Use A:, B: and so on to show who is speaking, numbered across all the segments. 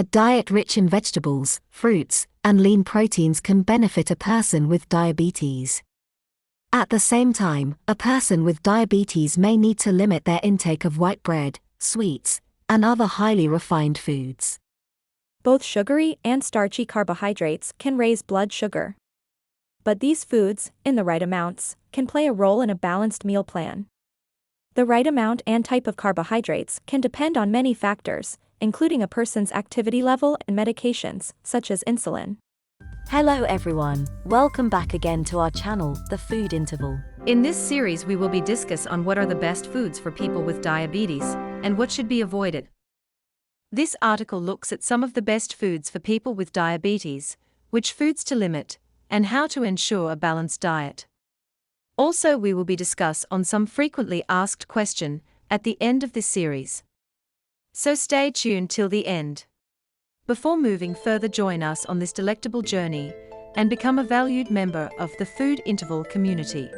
A: A diet rich in vegetables, fruits, and lean proteins can benefit a person with diabetes. At the same time, a person with diabetes may need to limit their intake of white bread, sweets, and other highly refined foods.
B: Both sugary and starchy carbohydrates can raise blood sugar. But these foods, in the right amounts, can play a role in a balanced meal plan. The right amount and type of carbohydrates can depend on many factors, including a person's activity level and medications, such as insulin.
A: Hello everyone, welcome back again to our channel, The Food Interval.
C: In this series we will be discuss on what are the best foods for people with diabetes, and what should be avoided. This article looks at some of the best foods for people with diabetes, which foods to limit, and how to ensure a balanced diet. Also we will be discuss on some frequently asked question at the end of this series. So stay tuned till the end. Before moving further, join us on this delectable journey and become a valued member of the Food Interval community.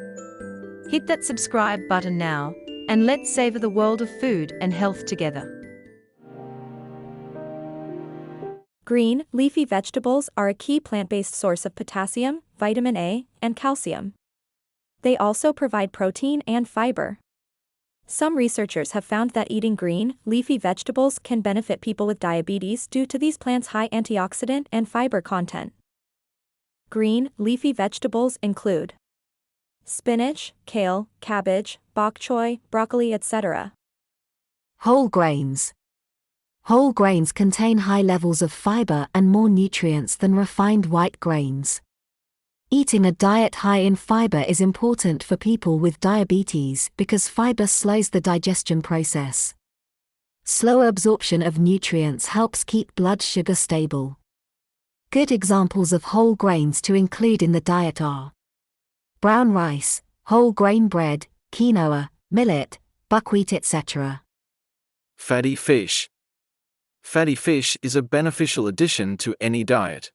C: Hit that subscribe button now, and let's savor the world of food and health together.
B: Green, leafy vegetables are a key plant-based source of potassium, vitamin A, and calcium. They also provide protein and fiber. Some researchers have found that eating green, leafy vegetables can benefit people with diabetes due to these plants' high antioxidant and fiber content. Green, leafy vegetables include spinach, kale, cabbage, bok choy, broccoli, etc.
A: Whole grains. Whole grains contain high levels of fiber and more nutrients than refined white grains. Eating a diet high in fiber is important for people with diabetes because fiber slows the digestion process. Slower absorption of nutrients helps keep blood sugar stable. Good examples of whole grains to include in the diet are brown rice, whole grain bread, quinoa, millet, buckwheat, etc.
D: Fatty fish. Fatty fish is a beneficial addition to any diet.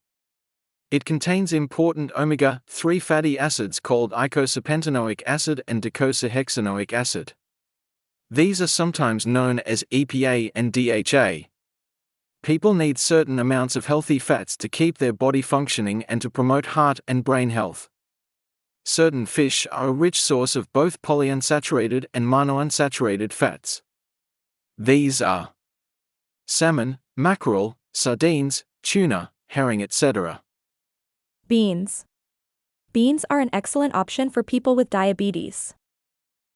D: It contains important omega-3 fatty acids called eicosapentaenoic acid and docosahexaenoic acid. These are sometimes known as EPA and DHA. People need certain amounts of healthy fats to keep their body functioning and to promote heart and brain health. Certain fish are a rich source of both polyunsaturated and monounsaturated fats. These are salmon, mackerel, sardines, tuna, herring, etc.
B: Beans. Beans are an excellent option for people with diabetes.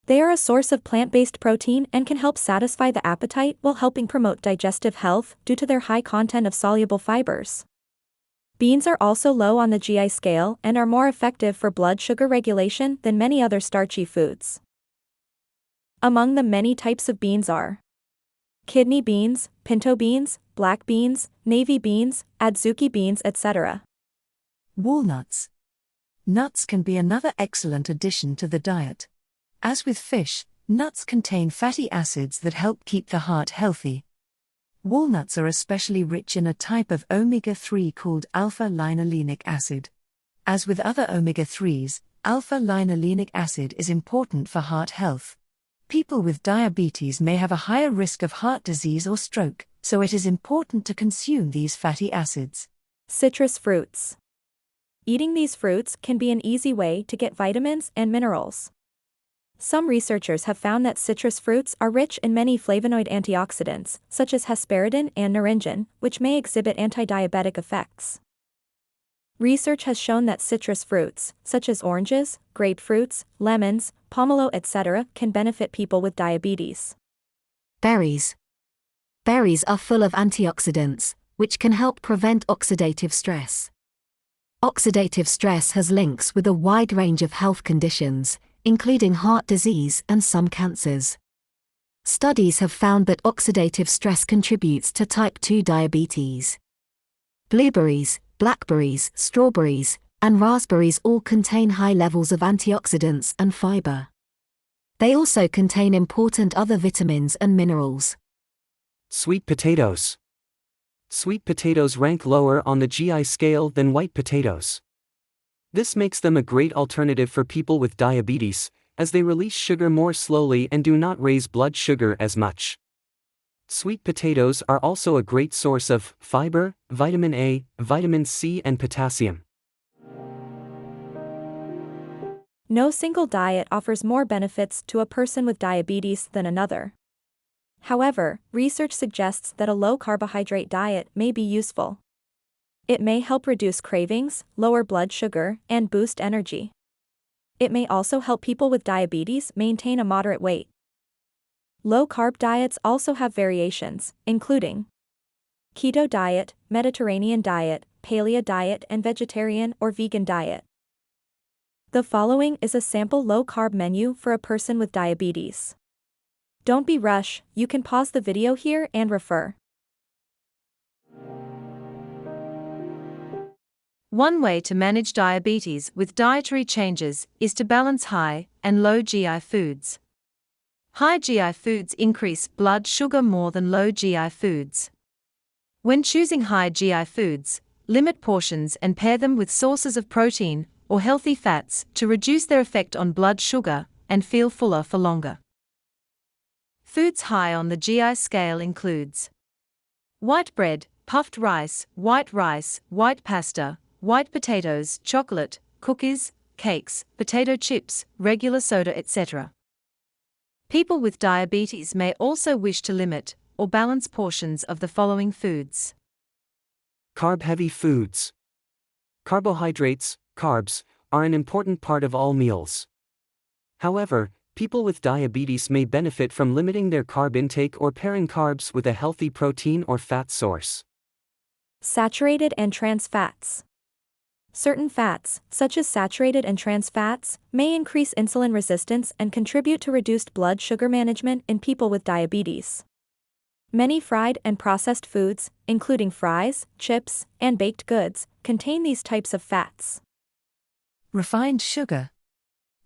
B: They are a source of plant-based protein and can help satisfy the appetite while helping promote digestive health due to their high content of soluble fibers. Beans are also low on the GI scale and are more effective for blood sugar regulation than many other starchy foods. Among the many types of beans are kidney beans, pinto beans, black beans, navy beans, adzuki beans, etc.
E: Walnuts. Nuts can be another excellent addition to the diet. As with fish, nuts contain fatty acids that help keep the heart healthy. Walnuts are especially rich in a type of omega-3 called alpha-linolenic acid. As with other omega-3s, alpha-linolenic acid is important for heart health. People with diabetes may have a higher risk of heart disease or stroke, so it is important to consume these fatty acids.
B: Citrus fruits. Eating these fruits can be an easy way to get vitamins and minerals. Some researchers have found that citrus fruits are rich in many flavonoid antioxidants, such as hesperidin and naringin, which may exhibit anti-diabetic effects. Research has shown that citrus fruits, such as oranges, grapefruits, lemons, pomelo, etc., can benefit people with diabetes.
A: Berries. Berries are full of antioxidants, which can help prevent oxidative stress. Oxidative stress has links with a wide range of health conditions, including heart disease and some cancers. Studies have found that oxidative stress contributes to type 2 diabetes. Blueberries, blackberries, strawberries, and raspberries all contain high levels of antioxidants and fiber. They also contain important other vitamins and minerals.
F: Sweet potatoes. Sweet potatoes rank lower on the GI scale than white potatoes. This makes them a great alternative for people with diabetes, as they release sugar more slowly and do not raise blood sugar as much. Sweet potatoes are also a great source of fiber, vitamin A, vitamin C, and potassium.
B: No single diet offers more benefits to a person with diabetes than another. However, research suggests that a low-carbohydrate diet may be useful. It may help reduce cravings, lower blood sugar, and boost energy. It may also help people with diabetes maintain a moderate weight. Low-carb diets also have variations, including keto diet, Mediterranean diet, paleo diet, and vegetarian or vegan diet. The following is a sample low-carb menu for a person with diabetes. Don't be rushed, you can pause the video here and refer.
C: One way to manage diabetes with dietary changes is to balance high and low GI foods. High GI foods increase blood sugar more than low GI foods. When choosing high GI foods, limit portions and pair them with sources of protein or healthy fats to reduce their effect on blood sugar and feel fuller for longer. Foods high on the GI scale includes white bread, puffed rice, white pasta, white potatoes, chocolate, cookies, cakes, potato chips, regular soda, etc. People with diabetes may also wish to limit or balance portions of the following foods.
F: Carb-heavy foods. Carbohydrates, carbs, are an important part of all meals. However, people with diabetes may benefit from limiting their carb intake or pairing carbs with a healthy protein or fat source.
B: Saturated and trans fats. Certain fats, such as saturated and trans fats, may increase insulin resistance and contribute to reduced blood sugar management in people with diabetes. Many fried and processed foods, including fries, chips, and baked goods, contain these types of fats.
E: Refined sugar.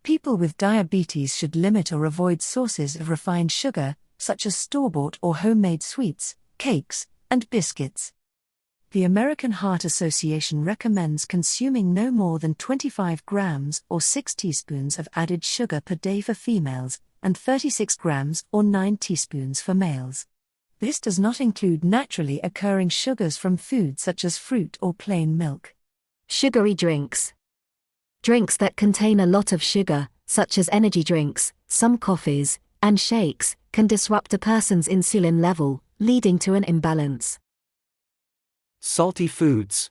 E: People with diabetes should limit or avoid sources of refined sugar, such as store-bought or homemade sweets, cakes, and biscuits. The American Heart Association recommends consuming no more than 25 grams or 6 teaspoons of added sugar per day for females, and 36 grams or 9 teaspoons for males. This does not include naturally occurring sugars from foods such as fruit or plain milk.
A: Sugary drinks. Drinks that contain a lot of sugar, such as energy drinks, some coffees, and shakes, can disrupt a person's insulin level, leading to an imbalance.
F: Salty foods.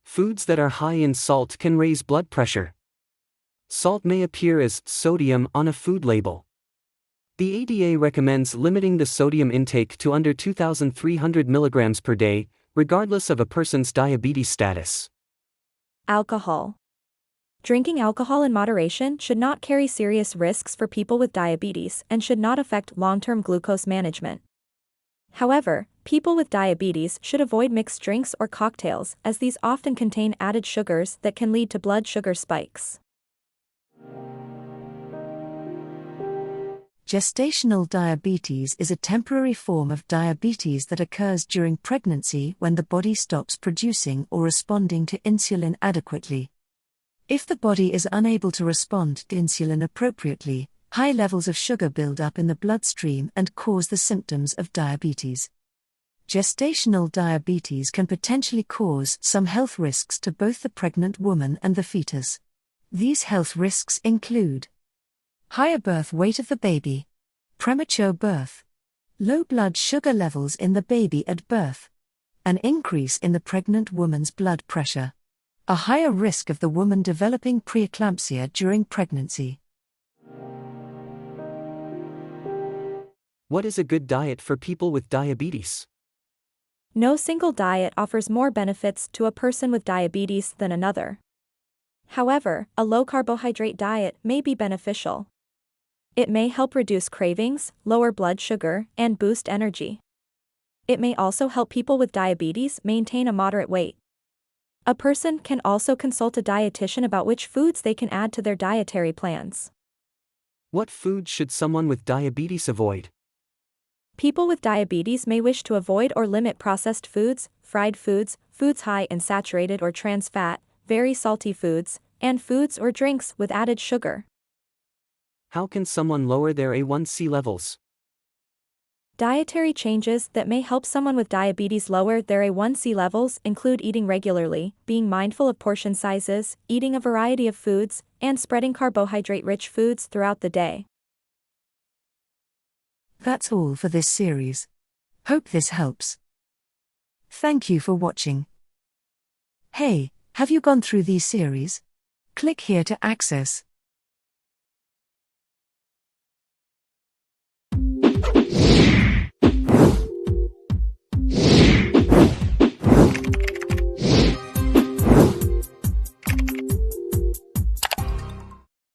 F: Foods that are high in salt can raise blood pressure. Salt may appear as sodium on a food label. The ADA recommends limiting the sodium intake to under 2,300 mg per day, regardless of a person's diabetes status.
B: Alcohol. Drinking alcohol in moderation should not carry serious risks for people with diabetes and should not affect long-term glucose management. However, people with diabetes should avoid mixed drinks or cocktails, as these often contain added sugars that can lead to blood sugar spikes.
E: Gestational diabetes is a temporary form of diabetes that occurs during pregnancy when the body stops producing or responding to insulin adequately. If the body is unable to respond to insulin appropriately, high levels of sugar build up in the bloodstream and cause the symptoms of diabetes. Gestational diabetes can potentially cause some health risks to both the pregnant woman and the fetus. These health risks include higher birth weight of the baby, premature birth, low blood sugar levels in the baby at birth, an increase in the pregnant woman's blood pressure, a higher risk of the woman developing preeclampsia during pregnancy.
F: What is a good diet for people with diabetes?
B: No single diet offers more benefits to a person with diabetes than another. However, a low-carbohydrate diet may be beneficial. It may help reduce cravings, lower blood sugar, and boost energy. It may also help people with diabetes maintain a moderate weight. A person can also consult a dietitian about which foods they can add to their dietary plans.
F: What foods should someone with diabetes avoid?
B: People with diabetes may wish to avoid or limit processed foods, fried foods, foods high in saturated or trans fat, very salty foods, and foods or drinks with added sugar.
F: How can someone lower their A1C levels?
B: Dietary changes that may help someone with diabetes lower their A1C levels include eating regularly, being mindful of portion sizes, eating a variety of foods, and spreading carbohydrate-rich foods throughout the day.
E: That's all for this series. Hope this helps. Thank you for watching. Hey, have you gone through these series? Click here to access